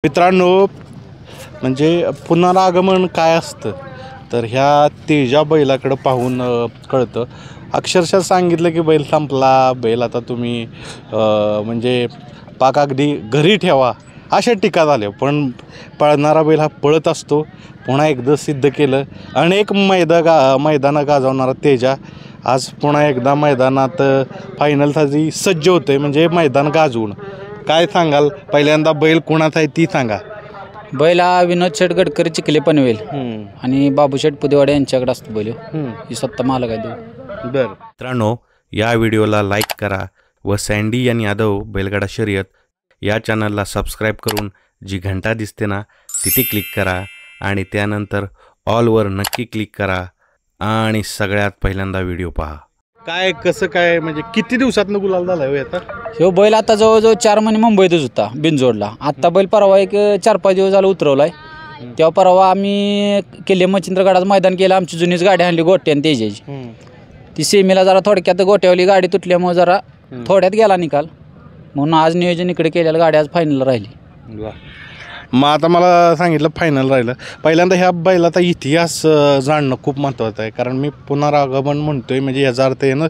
मित्रांनो, म्हणजे पुनरागमन काय असतं तर ह्या तेजा बैलाकडं पाहून कळतं. अक्षरशः सांगितलं की बैल संपला, बैल आता तुम्ही म्हणजे पाक अगदी घरी ठेवा अशा टीका झाल्या. पण पळणारा बैल हा पळत असतो. पुन्हा एकदा सिद्ध केलं. अनेक मैदानं गाजवणारा तेजा आज पुन्हा एकदा मैदानात फायनलसाठी सज्ज होतं आहे, म्हणजे मैदान गाजवून. काय सांगाल? पहिल्यांदा बैल कोणाचा आहे ती सांगा. बैल हा विनोद शेठ गडकरी चिखले पनवेल आणि बाबूशेठ पुदेवाडे यांच्याकडे असतो बैल. ही स्वतः मालक आहे. बरं मित्रांनो, या व्हिडिओला लाईक करा व सँडी आणि यादव बैलगाडा शर्यत या चॅनलला सबस्क्राईब करून जी घंटा दिसते ना तिथे क्लिक करा आणि त्यानंतर ऑलवर नक्की क्लिक करा आणि सगळ्यात पहिल्यांदा व्हिडिओ पहा. काय कसं काय म्हणजे किती दिवसातनं गुलाल झाला हो आता? ह्यो बैल आता जवळजवळ 4 महिने मुंबईतच होता बिनजोडला. आत्ता बैल परवा एक 4-5 दिवस झाला उतरवलाय. तेव्हा परवा आम्ही किल्ले मच्छिंद्रगडाचं मैदान केलं. आमची जुनीच गाडी आणली गोट्या आणि तेजाची. ती सेमीला जरा थोडक्यात गोट्यावली गाडी तुटल्यामुळे जरा थोड्यात गेला निकाल, म्हणून आज नियोजन इकडे केलेलं. गाडी आज फायनलला राहिली. मग आता मला सांगितलं फायनल राहिलं. पहिल्यांदा ह्या बैलाचा इतिहास जाणणं खूप महत्त्वाचं आहे, कारण मी पुनरागमन म्हणतोय म्हणजे याचा अर्थ आहे ना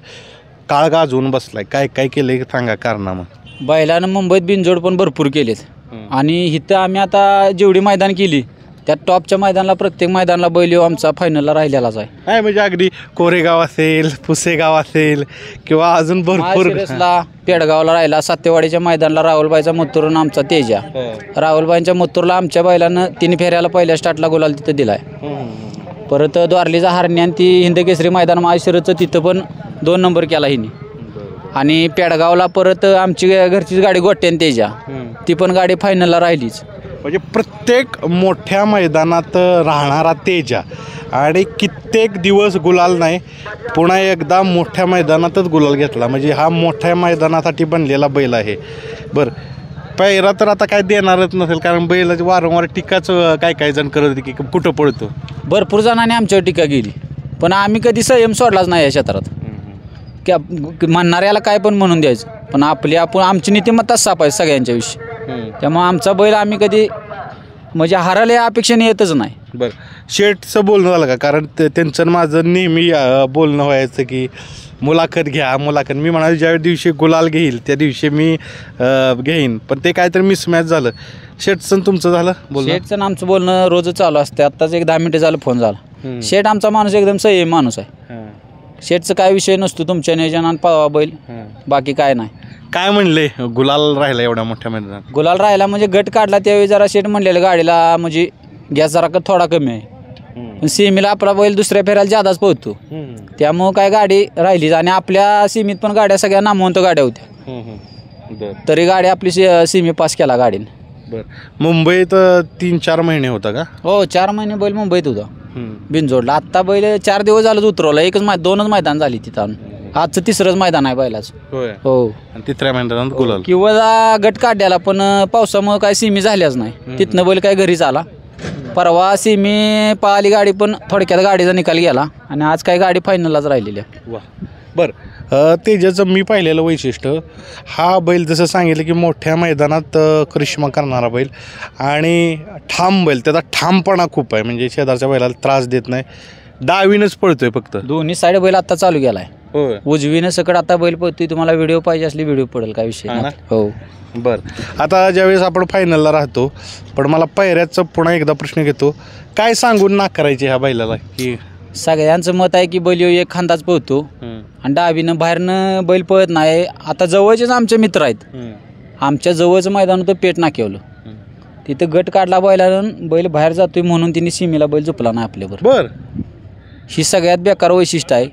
काळ गाजवून बसलाय. काय काय केलं हे सांगा कारनामं. बैलानं मुंबईत बिनजोड पण भरपूर केलेत आणि इथं आम्ही आता जेवढी मैदान केली त्यात टॉपच्या मैदानाला प्रत्येक मैदानाला बैल आमचा फायनलला राहिलेलाच आहे. काय म्हणजे अगदी कोरेगाव असेल, पुसेगाव असेल किंवा अजून भरपूर पेडगावला राहिला. सातेवाडीच्या मैदानाला राहुलबाईचा मथुरून आमचा तेजा. राहुलबाईंच्या मथुरला आमच्या बैलानं 3 फेऱ्याला पहिल्या स्टार्टला गुलाल तिथं दिलाय. परत द्वारलीचा हरण्या आणि ती हिंदकेसरी मैदान महाशिरचं तिथं पण 2 नंबर केला हिने. आणि पेडगावला परत आमची घरचीच गाडी गोट्यान तेजा, ती पण गाडी फायनलला राहिलीच. म्हणजे प्रत्येक मोठ्या मैदानात राहणारा तेजा आणि कित्येक दिवस गुलाल नाही, पुन्हा एकदा मोठ्या मैदानातच गुलाल घेतला. म्हणजे हा मोठ्या मैदानासाठी बनलेला बैल आहे. बरं, पहिला तर आता काय देणारच नसेल, कारण बैलाची वारंवार टीकाच काय जण करत होते की कुठं पळतो. भरपूर जणांनी आमच्यावर टीका केली, पण आम्ही कधी संयम सोडलाच नाही या क्षेत्रात. म्हणणाऱ्याला काय पण म्हणून द्यायचं, पण आमची नीतिमत्ताच साफ आहे सगळ्यांच्या विषयी. त्यामुळे आमचा बैल आम्ही कधी म्हणजे हारायला या अपेक्षेने येतच नाही. बरं, शेठचं बोलणं झालं का? कारण त्यांचं माझं नेहमी बोलणं व्हायचं की मुलाखत घ्या मुलाखत. मी म्हणाले ज्या दिवशी गुलाल घेईल त्या दिवशी मी घेईन, पण ते काहीतरी मिसमॅच झालं. शेठचं तुमचं झालं बोलणं? शेठचं आमचं बोलणं रोजच चालू असते. आत्ताच एक 10 मिनिटं झालं फोन झाला. शेठ आमचा माणूस एकदम संयमी माणूस आहे. शेठचं काय विषय नसतो, तुमच्या नियोजनात पावा बैल, बाकी काय नाही. काय म्हणले गुलाल राहिला एवढ्या मोठ्या मैदानात? गुलाल राहिला म्हणजे गट काढला त्यावेळी जरा शेठ म्हणलेलं गाडीला म्हणजे गॅस जरा थोडा कमी आहे. सीमेला आपला बैल दुसऱ्या फेऱ्याला जादाच पोहतो, त्यामुळं काय गाडी राहिलीच. आणि आपल्या सीमेत पण गाड्या सगळ्या नामवंत गाड्या होत्या, तरी गाडी आपली सीमे पास केला गाडीने. बरं, मुंबईत 3-4 महिने होता का? हो, 4 महिने बैल मुंबईत होता बिनजोडला. आत्ता बैल 4 दिवस झालं उतरवला. 2च मैदान झाली तिथं. आजचं 3रंच मैदान आहे बैलाचं. हो, आणि 3ऱ्या मैदानात गुलाल. किंवा गट काढल्याला पण पावसामुळे काय सीमी झाल्याच नाही. तिथनं बैल काय घरीच आला. परवा सीमी पाहिली गाडी, पण थोडक्यात गाडीचा निकाल गेला आणि आज काय गाडी फायनललाच राहिलेली आहे. वा, बरं. तेजाचं मी पाहिलेलं वैशिष्ट्य, हा बैल जसं सांगितलं की मोठ्या मैदानात करिश्मा करणारा बैल आणि ठाम बैल. त्याचा ठामपणा खूप आहे, म्हणजे शेजारच्या बैलाला त्रास देत नाही. डावीनच पळतोय फक्त. दोन्ही साईड बैल आता चालू गेलाय. उजवीनं सकड आता बैल पळतोय. तुम्हाला व्हिडिओ पाहिजे असली व्हिडिओ पडेल, काय विषय नाही. हो, बरं. आता ज्यावेळेस आपण फायनलला राहतो, पण मला पायऱ्याचा पुन्हा एकदा प्रश्न घेतो, काय सांगून नाकारायचे ह्या बैलाला? की सगळ्यांचं मत आहे की बैल एक खांदाच पळतो आणि डावीनं बाहेरनं बैल पळत नाही. आता जवळचेच आमचे मित्र आहेत, आमच्या जवळचं मैदान होतं पेट नाकेवलं, तिथं गट काढला बैलानं, बैल बाहेर जातोय म्हणून तिने सीमेला बैल झोपला नाही आपल्याबरोबर. ही सगळ्यात बेकार वैशिष्ट्य आहे,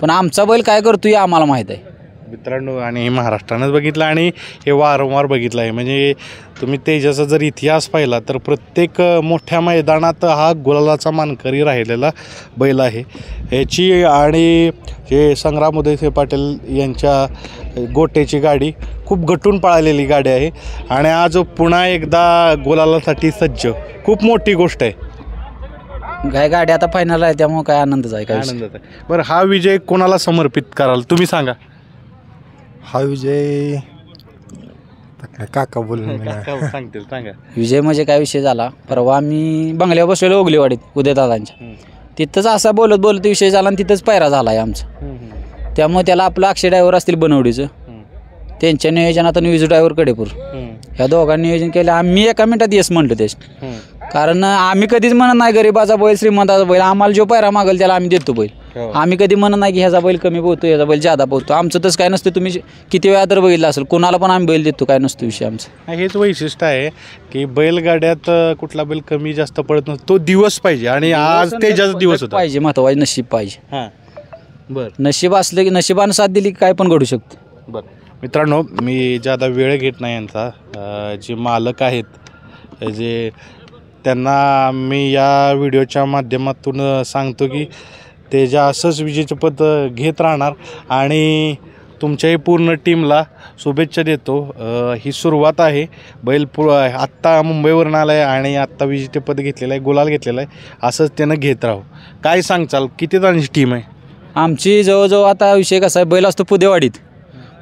पण आमचा बैल काय करतोय आम्हाला माहीत आहे मित्रांनो. आणि हे महाराष्ट्रानंच बघितलं आणि हे वारंवार बघितलं आहे. म्हणजे तुम्ही तेजाचा जर इतिहास पाहिला तर प्रत्येक मोठ्या मैदानात हा गुलालाचा मानकरी राहिलेला बैल आहे ह्याची. आणि हे संग्राम उदयसिंह पाटील यांच्या गोट्याची गाडी खूप गटून पळालेली गाडी आहे आणि आज पुन्हा एकदा गुलालासाठी सज्ज. खूप मोठी गोष्ट आहे. काय गाडी आता फायनल आहे, त्यामुळे काय आनंदच आहे. काय आनंदात आहे. बरं, हा विजय कोणाला समर्पित कराल तुम्ही सांगा? हा विजय काय काका बोलून काका सांगतील, सांगा. विजय म्हणजे काय विषय झाला, परवा आम्ही बंगल्यावर बसलेलो ओगलेवाडीत उदयदादांच्या. तिथंच असा बोलत बोलत विषय झाला आणि तिथंच पायरा झाला आहे आमचा. त्यामुळे त्याला आपलं अक्षय ड्रायव्हर असतील बनवडीचं, त्यांच्या नियोजनात आणि विजू ड्रायव्हर कडेपूर ह्या दोघांनी नियोजन केलं. आम्ही एका मिनिटात येस म्हणतो त्याच, कारण आम्ही कधीच म्हणत नाही गरीबाचा बैल श्रीमंताचा बैल, आम्हाला जो पायरा मागेल त्याला आम्ही देतो बैल. आम्ही कधी म्हणत नाही की ह्याचा बैल कमी पोहतो, ह्याचा बैल जादा पोहतो. आमचं तसं काय नसतं. तुम्ही किती वेळा तर बघितलं असेल, कोणाला पण आम्ही बैल देतो, काय नसतो विषय आमचा. हेच वैशिष्ट्य आहे की बैलगाड्यात कुठला बैल कमी जास्त पडत नसतो, तो दिवस पाहिजे. आणि आज तेजाचा दिवस होता पाहिजे, महत्वाचे नशीब पाहिजे. हां, बरं नशीब असलं की नशिबानं साथ दिली की काय पण घडू शकतं. बरं मित्रांनो, मी ज्यादा वेळ घेत नाही यांचा. जे मालक आहेत जे त्यांना मी या व्हिडिओच्या माध्यमातून सांगतो की ते ज्या असंच विजेचं पद घेत राहणार आणि तुमच्याही पूर्ण टीमला शुभेच्छा देतो. ही सुरुवात आहे. बैल आत्ता मुंबईवरून आला आहे आणि आत्ता विजेतेपद घेतलेलं आहे, गुलाल घेतलेला आहे. असंच त्यानं घेत राहू. काय सांगचाल, किती जणांची टीम आहे आमची? जवळजवळ आता विषय कसा आहे, बैल असतो पुदेवाडीत,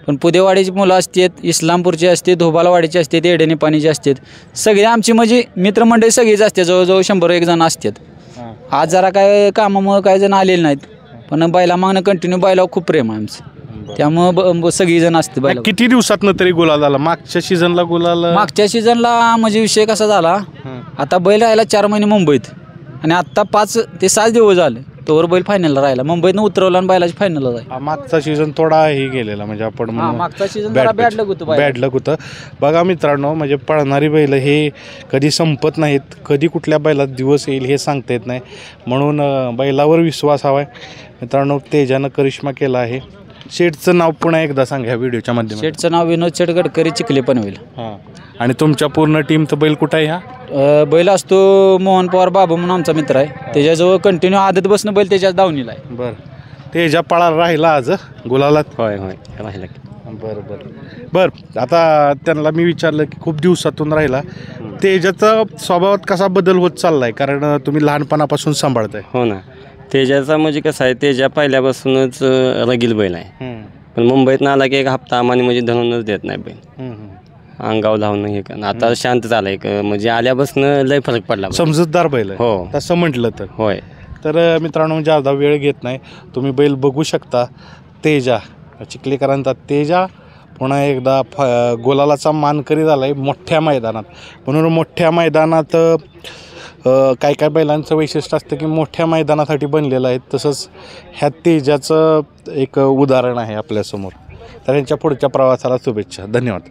पण पुदेवाडीची मुलं असतात, इस्लामपूरची असते, धोबालवाडीची असते, एडेने पाणीची असतात. सगळे आमची म्हणजे मित्रमंडळी सगळीच असते, जवळजवळ 100-1 जण असतात. आज जरा काय कामामुळे काही जण आलेले नाहीत, पण बैला मागणं कंटिन्यू बैलावर खूप प्रेम आहे आमचं. त्यामुळं सगळी जण असते बैला. किती दिवसातनं तरी गुलाल झाला? मागच्या सीझनला गुलाल, मागच्या सीझनला म्हणजे विषय कसा झाला, आता बैल राहिला 4 महिने मुंबईत आणि आत्ता 5 ते 7 दिवस झाले तोवर बैल फायनलला राहिला. मुंबईतनं उतरवला आणि बैलाची फायनलला जाईल. मागचा सीझन थोडा हे गेलेला, म्हणजे आपण मागचा सीझन बॅड लक होतं, बॅड लक होतं. बघा मित्रांनो, म्हणजे पळणारी बैल हे कधी संपत नाहीत, कधी कुठल्या बैलात दिवस येईल हे सांगता येत नाही. म्हणून बैलावर विश्वास हवा आहे मित्रांनो. तेजानं करिश्मा केला आहे. शेठचं नाव पुन्हा एकदा सांगा ह्या व्हिडिओच्या माध्यमातून. शेठचं नाव विनोद शेठ गडकरी, चिखले पनवेल. हां, आणि तुमच्या पूर्ण टीमचं बैल कुठं आहे? ह्या बैल असतो मोहन पवार बाबू म्हणून आमचा मित्र आहे, त्याच्याजवळ कंटिन्यू आदत बसणं बैल त्याच्याच दावणीला आहे. बरं, तेजा पळाला राहिला आज गुलालात? होय राहिला. बरं आता त्यांना मी विचारलं की खूप दिवसातून राहिला, तेजाचा स्वभावात कसा बदल होत चाललाय? कारण तुम्ही लहानपणापासून सांभाळताय. हो ना, तेजाचा म्हणजे कसं आहे, तेजा पहिल्यापासूनच रगील बैल आहे. पण मुंबईतनं आला की 1 हप्ता आम्हाला म्हणजे धरूनच देत नाही बैल, अंगावर धावणं हे करणं. आता शांत झालंय, म्हणजे आल्यापासून लय फरक पडला. समजूतदार बैल आहे. हो, तसं म्हटलं तर होय. तर मित्रांनो, जादा वेळ घेत नाही, तुम्ही बैल बघू शकता. तेजा, चिखलेकरांचा तेजा पुन्हा एकदा गुलालाचा मानकरी झाला आहे मोठ्या मैदानात. म्हणून मोठ्या मैदानात काय काय बैलांचं वैशिष्ट्य असतं की मोठ्या मैदानासाठी बनलेलं आहे. तसंच ह्या तेजाचं एक उदाहरण आहे आपल्यासमोर. तर यांच्या पुढच्या प्रवासाला शुभेच्छा. धन्यवाद.